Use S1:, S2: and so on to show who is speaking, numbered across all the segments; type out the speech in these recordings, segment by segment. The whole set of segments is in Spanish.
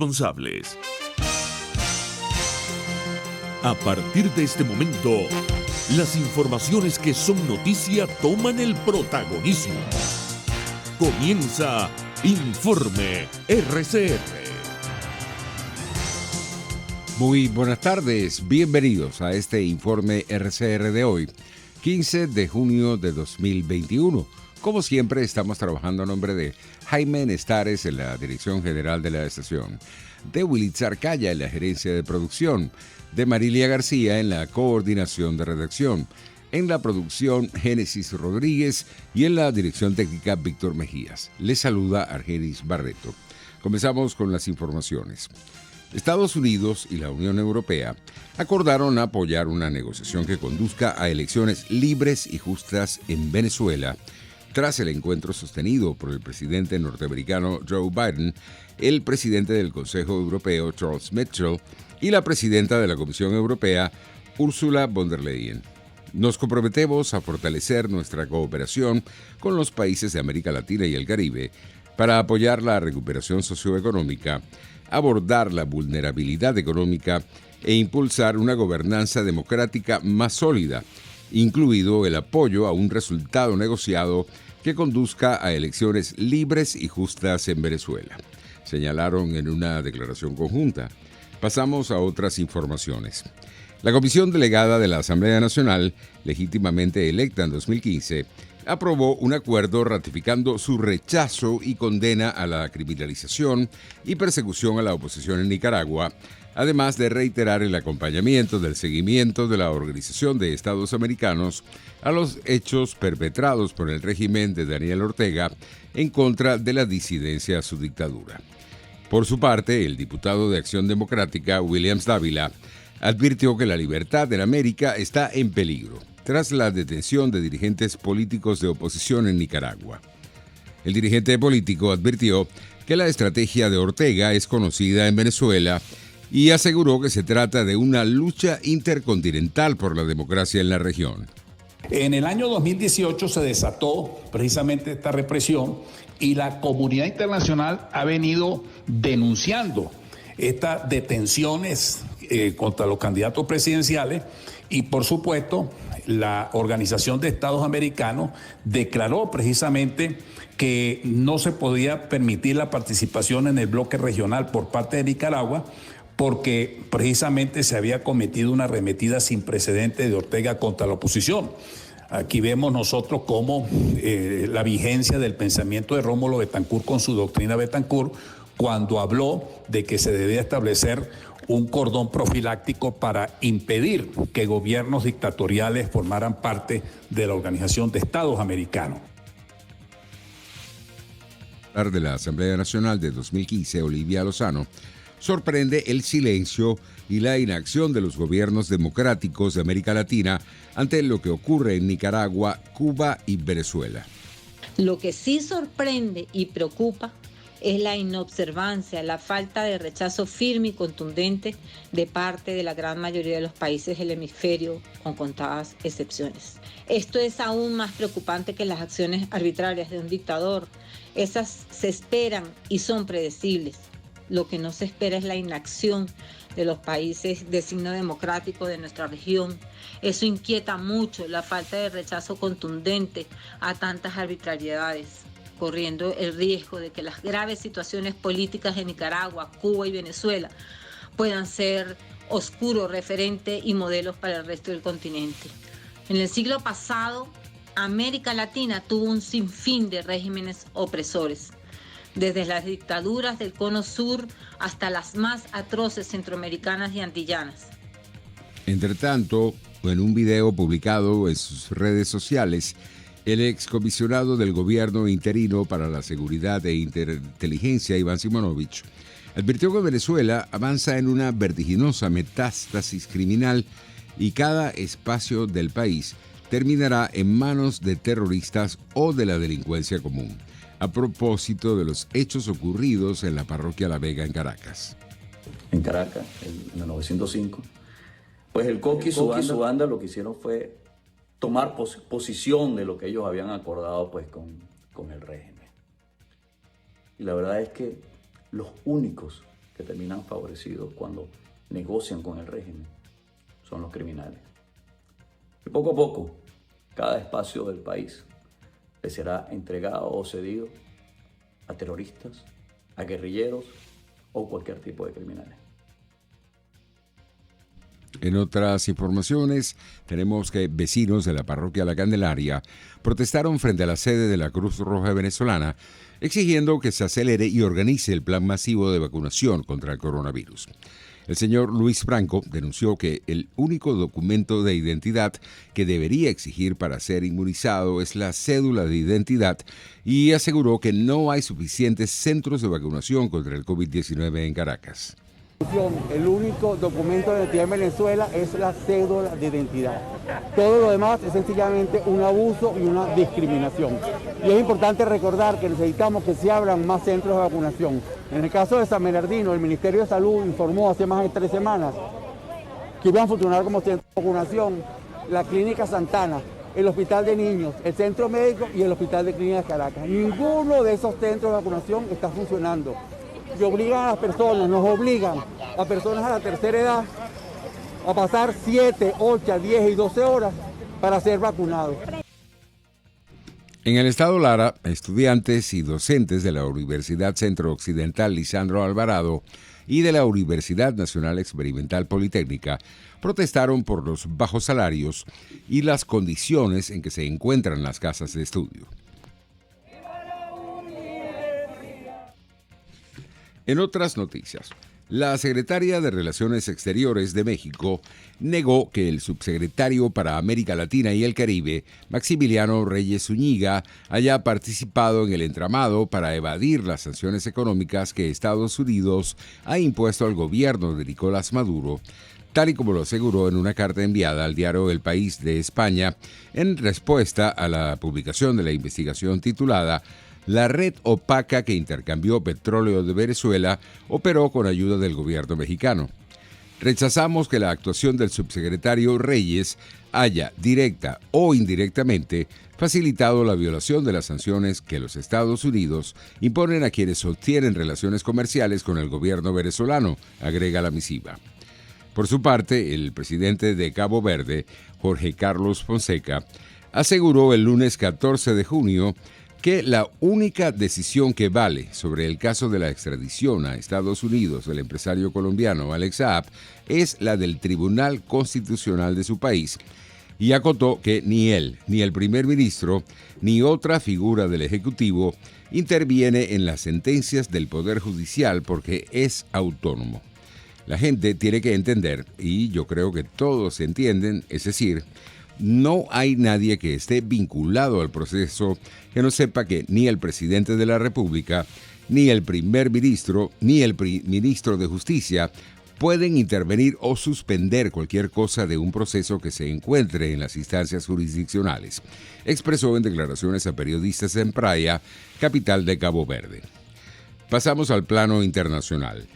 S1: responsables. A partir de este momento, las informaciones que son noticia toman el protagonismo. Comienza Informe RCR.
S2: Muy buenas tardes, bienvenidos a este Informe RCR de hoy, 15 de junio de 2021. Como siempre, estamos trabajando a nombre de Jaime Nestares en la dirección general de la estación, de Wilitzer Calla en la gerencia de producción, de Marilia García en la coordinación de redacción, en la producción Génesis Rodríguez y en la dirección técnica Víctor Mejías. Les saluda Argenis Barreto. Comenzamos con las informaciones. Estados Unidos y la Unión Europea acordaron apoyar una negociación que conduzca a elecciones libres y justas en Venezuela tras el encuentro sostenido por el presidente norteamericano Joe Biden, el presidente del Consejo Europeo Charles Michel y la presidenta de la Comisión Europea Ursula von der Leyen. Nos comprometemos a fortalecer nuestra cooperación con los países de América Latina y el Caribe para apoyar la recuperación socioeconómica, abordar la vulnerabilidad económica e impulsar una gobernanza democrática más sólida, incluido el apoyo a un resultado negociado que conduzca a elecciones libres y justas en Venezuela, señalaron en una declaración conjunta. Pasamos a otras informaciones. La Comisión Delegada de la Asamblea Nacional, legítimamente electa en 2015, aprobó un acuerdo ratificando su rechazo y condena a la criminalización y persecución a la oposición en Nicaragua, además de reiterar el acompañamiento del seguimiento de la Organización de Estados Americanos a los hechos perpetrados por el régimen de Daniel Ortega en contra de la disidencia a su dictadura. Por su parte, el diputado de Acción Democrática, Williams Dávila, advirtió que la libertad en América está en peligro tras la detención de dirigentes políticos de oposición en Nicaragua. El dirigente político advirtió que la estrategia de Ortega es conocida en Venezuela y aseguró que se trata de una lucha intercontinental por la democracia en la región.
S3: En el año 2018 se desató precisamente esta represión y la comunidad internacional ha venido denunciando estas detenciones contra los candidatos presidenciales y, por supuesto, la Organización de Estados Americanos declaró precisamente que no se podía permitir la participación en el bloque regional por parte de Nicaragua porque precisamente se había cometido una arremetida sin precedentes de Ortega contra la oposición. Aquí vemos nosotros cómo la vigencia del pensamiento de Rómulo Betancourt con su doctrina Betancourt cuando habló de que se debía establecer un cordón profiláctico para impedir que gobiernos dictatoriales formaran parte de la Organización de Estados Americanos.
S2: De la Asamblea Nacional de 2015, Olivia Lozano, sorprende el silencio y la inacción de los gobiernos democráticos de América Latina ante lo que ocurre en Nicaragua, Cuba y Venezuela.
S4: Lo que sí sorprende y preocupa es la inobservancia, la falta de rechazo firme y contundente de parte de la gran mayoría de los países del hemisferio, con contadas excepciones. Esto es aún más preocupante que las acciones arbitrarias de un dictador. Esas se esperan y son predecibles. Lo que no se espera es la inacción de los países de signo democrático de nuestra región. Eso inquieta mucho, la falta de rechazo contundente a tantas arbitrariedades, corriendo el riesgo de que las graves situaciones políticas de Nicaragua, Cuba y Venezuela puedan ser oscuro referente y modelos para el resto del continente. En el siglo pasado, América Latina tuvo un sinfín de regímenes opresores, desde las dictaduras del Cono Sur hasta las más atroces centroamericanas y antillanas.
S2: Entre tanto, en un video publicado en sus redes sociales, el excomisionado del gobierno interino para la seguridad e inteligencia, Iván Simonovich, advirtió que Venezuela avanza en una vertiginosa metástasis criminal y cada espacio del país terminará en manos de terroristas o de la delincuencia común, a propósito de los hechos ocurridos en la parroquia La Vega en Caracas.
S5: En Caracas, en 1905, pues el Coqui y su banda lo que hicieron fue tomar posición de lo que ellos habían acordado pues con el régimen. Y la verdad es que los únicos que terminan favorecidos cuando negocian con el régimen son los criminales. Y poco a poco, cada espacio del país le será entregado o cedido a terroristas, a guerrilleros o cualquier tipo de criminales.
S2: En otras informaciones, tenemos que vecinos de la parroquia La Candelaria protestaron frente a la sede de la Cruz Roja venezolana, exigiendo que se acelere y organice el plan masivo de vacunación contra el coronavirus. El señor Luis Franco denunció que el único documento de identidad que debería exigir para ser inmunizado es la cédula de identidad y aseguró que no hay suficientes centros de vacunación contra el COVID-19 en Caracas.
S6: El único documento de identidad en Venezuela es la cédula de identidad. Todo lo demás es sencillamente un abuso y una discriminación. Y es importante recordar que necesitamos que se abran más centros de vacunación. En el caso de San Bernardino, el Ministerio de Salud informó hace más de 3 semanas que iban a funcionar como centro de vacunación la Clínica Santana, el Hospital de Niños, el Centro Médico y el Hospital de Clínicas Caracas. Ninguno de esos centros de vacunación está funcionando. Que obligan a las personas, nos obligan a personas a la tercera edad a pasar 7, 8, 10 y 12 horas para ser vacunados.
S2: En el estado Lara, estudiantes y docentes de la Universidad Centro Occidental Lisandro Alvarado y de la Universidad Nacional Experimental Politécnica protestaron por los bajos salarios y las condiciones en que se encuentran las casas de estudio. En otras noticias, la secretaria de Relaciones Exteriores de México negó que el subsecretario para América Latina y el Caribe, Maximiliano Reyes Zúñiga, haya participado en el entramado para evadir las sanciones económicas que Estados Unidos ha impuesto al gobierno de Nicolás Maduro, tal y como lo aseguró en una carta enviada al diario El País de España en respuesta a la publicación de la investigación titulada La red opaca que intercambió petróleo de Venezuela operó con ayuda del gobierno mexicano. Rechazamos que la actuación del subsecretario Reyes haya, directa o indirectamente, facilitado la violación de las sanciones que los Estados Unidos imponen a quienes sostienen relaciones comerciales con el gobierno venezolano, agrega la misiva. Por su parte, el presidente de Cabo Verde, Jorge Carlos Fonseca, aseguró el lunes 14 de junio que la única decisión que vale sobre el caso de la extradición a Estados Unidos del empresario colombiano Alex Saab es la del Tribunal Constitucional de su país, y acotó que ni él, ni el primer ministro, ni otra figura del Ejecutivo interviene en las sentencias del Poder Judicial porque es autónomo. La gente tiene que entender, y yo creo que todos entienden, es decir, no hay nadie que esté vinculado al proceso que no sepa que ni el presidente de la República, ni el primer ministro, ni el ministro de Justicia pueden intervenir o suspender cualquier cosa de un proceso que se encuentre en las instancias jurisdiccionales, expresó en declaraciones a periodistas en Praia, capital de Cabo Verde. Pasamos al plano internacional.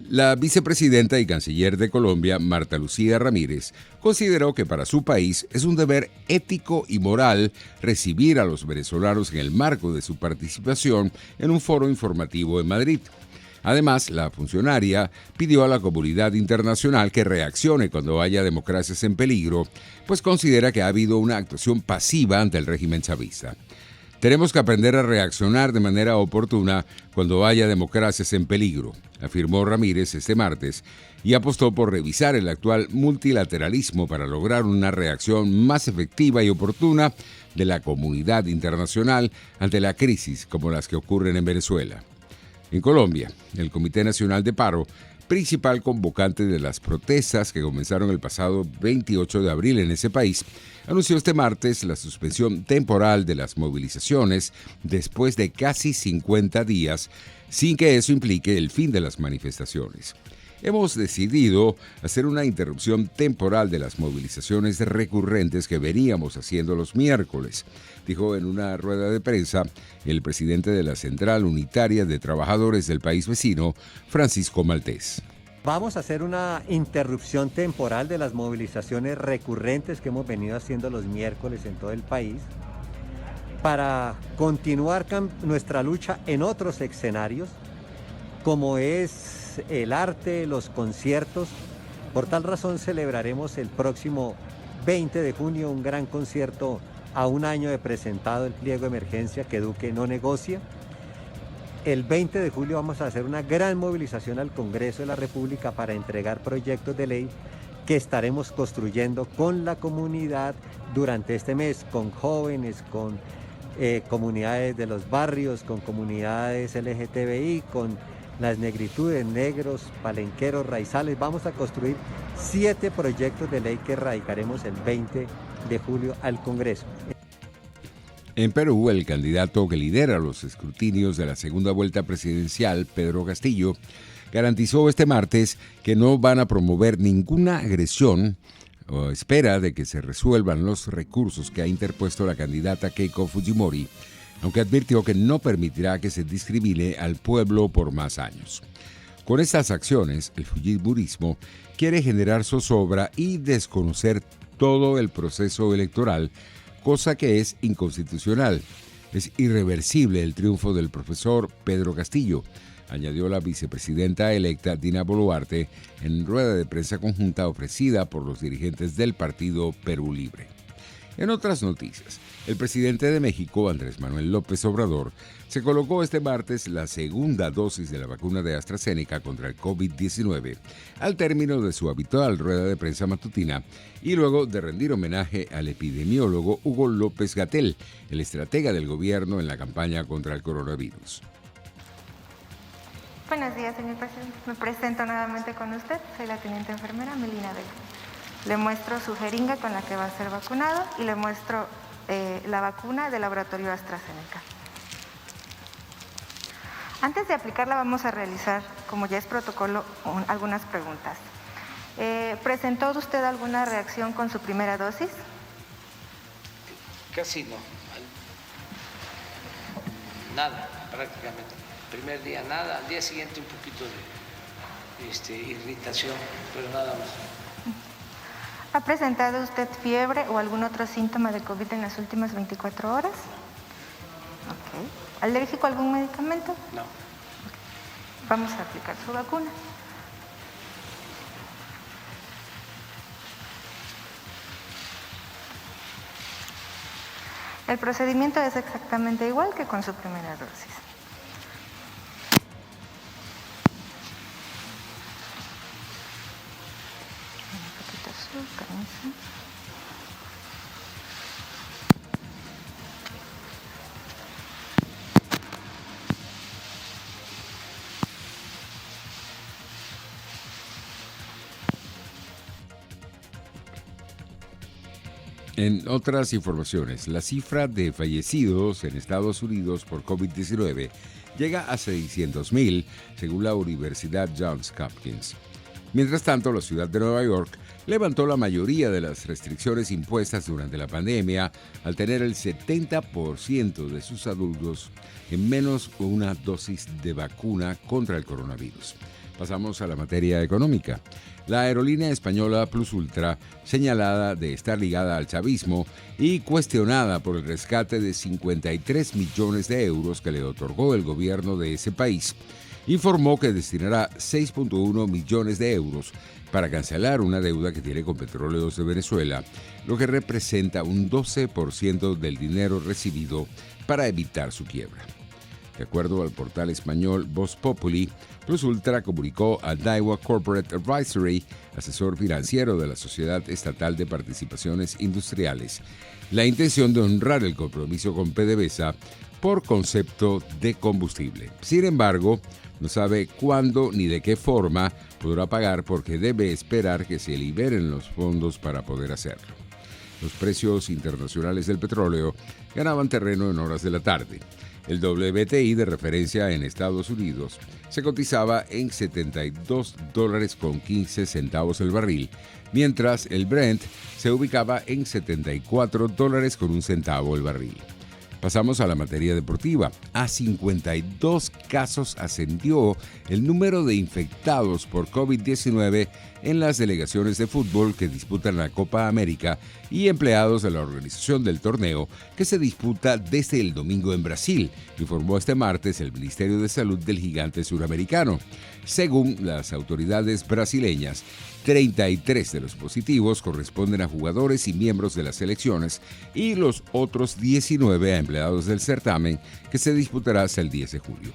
S2: La vicepresidenta y canciller de Colombia, Marta Lucía Ramírez, consideró que para su país es un deber ético y moral recibir a los venezolanos en el marco de su participación en un foro informativo en Madrid. Además, la funcionaria pidió a la comunidad internacional que reaccione cuando haya democracias en peligro, pues considera que ha habido una actuación pasiva ante el régimen chavista. Tenemos que aprender a reaccionar de manera oportuna cuando haya democracias en peligro, afirmó Ramírez este martes, y apostó por revisar el actual multilateralismo para lograr una reacción más efectiva y oportuna de la comunidad internacional ante la crisis como las que ocurren en Venezuela. En Colombia, el Comité Nacional de Paro, principal convocante de las protestas que comenzaron el pasado 28 de abril en ese país, anunció este martes la suspensión temporal de las movilizaciones después de casi 50 días, sin que eso implique el fin de las manifestaciones. Hemos decidido hacer una interrupción temporal de las movilizaciones recurrentes que veníamos haciendo los miércoles, dijo en una rueda de prensa el presidente de la Central Unitaria de Trabajadores del país vecino, Francisco Maltés.
S7: Vamos a hacer una interrupción temporal de las movilizaciones recurrentes que hemos venido haciendo los miércoles en todo el país para continuar nuestra lucha en otros escenarios, como es es el arte, los conciertos. Por tal razón celebraremos el próximo 20 de junio un gran concierto a un año de presentado el pliego de emergencia que Duque no negocia. El 20 de julio vamos a hacer una gran movilización al Congreso de la República para entregar proyectos de ley que estaremos construyendo con la comunidad durante este mes, con jóvenes, con comunidades de los barrios, con comunidades LGTBI, con las negritudes, negros, palenqueros, raizales. Vamos a construir 7 proyectos de ley que radicaremos el 20 de julio al Congreso.
S2: En Perú, el candidato que lidera los escrutinios de la segunda vuelta presidencial, Pedro Castillo, garantizó este martes que no van a promover ninguna agresión o espera de que se resuelvan los recursos que ha interpuesto la candidata Keiko Fujimori, aunque advirtió que no permitirá que se discrimine al pueblo por más años. Con estas acciones, el fujimorismo quiere generar zozobra y desconocer todo el proceso electoral, cosa que es inconstitucional. Es irreversible el triunfo del profesor Pedro Castillo, añadió la vicepresidenta electa Dina Boluarte en rueda de prensa conjunta ofrecida por los dirigentes del partido Perú Libre. En otras noticias, el presidente de México, Andrés Manuel López Obrador, se colocó este martes la segunda dosis de la vacuna de AstraZeneca contra el COVID-19 al término de su habitual rueda de prensa matutina y luego de rendir homenaje al epidemiólogo Hugo López-Gatell, el estratega del gobierno en la campaña contra el coronavirus.
S8: Buenos días, señor presidente. Me presento nuevamente con usted. Soy la teniente enfermera Melina Vega. Le muestro su jeringa con la que va a ser vacunado y le muestro la vacuna del laboratorio AstraZeneca. Antes de aplicarla vamos a realizar, como ya es protocolo, algunas preguntas. ¿Presentó usted alguna reacción con su primera dosis?
S9: Casi no. Nada, prácticamente. Primer día nada, al día siguiente un poquito de irritación, pero nada más.
S8: ¿Ha presentado usted fiebre o algún otro síntoma de COVID en las últimas 24 horas? Okay. ¿Alérgico a algún medicamento?
S9: No.
S8: Vamos a aplicar su vacuna. El procedimiento es exactamente igual que con su primera dosis.
S2: En otras informaciones, la cifra de fallecidos en Estados Unidos por COVID-19 llega a 600,000, según la Universidad Johns Hopkins. Mientras tanto, la ciudad de Nueva York levantó la mayoría de las restricciones impuestas durante la pandemia al tener el 70% de sus adultos en menos de una dosis de vacuna contra el coronavirus. Pasamos a la materia económica. La aerolínea española Plus Ultra, señalada de estar ligada al chavismo y cuestionada por el rescate de 53 millones de euros que le otorgó el gobierno de ese país, informó que destinará 6.1 millones de euros para cancelar una deuda que tiene con Petróleos de Venezuela, lo que representa un 12% del dinero recibido para evitar su quiebra. De acuerdo al portal español Voz Populi, Plus Ultra comunicó a Daiwa Corporate Advisory, asesor financiero de la Sociedad Estatal de Participaciones Industriales, la intención de honrar el compromiso con PDVSA por concepto de combustible. Sin embargo, no sabe cuándo ni de qué forma podrá pagar porque debe esperar que se liberen los fondos para poder hacerlo. Los precios internacionales del petróleo ganaban terreno en horas de la tarde. El WTI de referencia en Estados Unidos se cotizaba en $72.15 el barril, mientras el Brent se ubicaba en $74.01 el barril. Pasamos a la materia deportiva. A 52 casos ascendió el número de infectados por COVID-19 en las delegaciones de fútbol que disputan la Copa América y empleados de la organización del torneo que se disputa desde el domingo en Brasil, informó este martes el Ministerio de Salud del gigante suramericano. Según las autoridades brasileñas, 33 de los positivos corresponden a jugadores y miembros de las selecciones y los otros 19 a empleados del certamen que se disputará hasta el 10 de julio.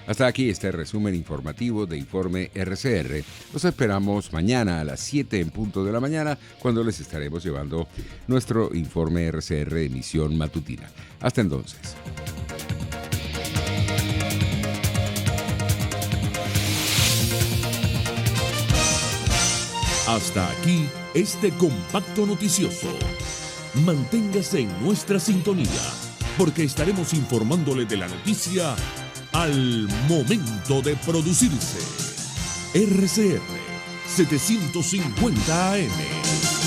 S2: Hasta aquí este resumen informativo de Informe RCR. Los esperamos mañana a las 7 en punto de la mañana, cuando les estaremos llevando nuestro Informe RCR emisión matutina. Hasta entonces.
S1: Hasta aquí este compacto noticioso. Manténgase en nuestra sintonía, porque estaremos informándole de la noticia al momento de producirse. RCR 750 AM.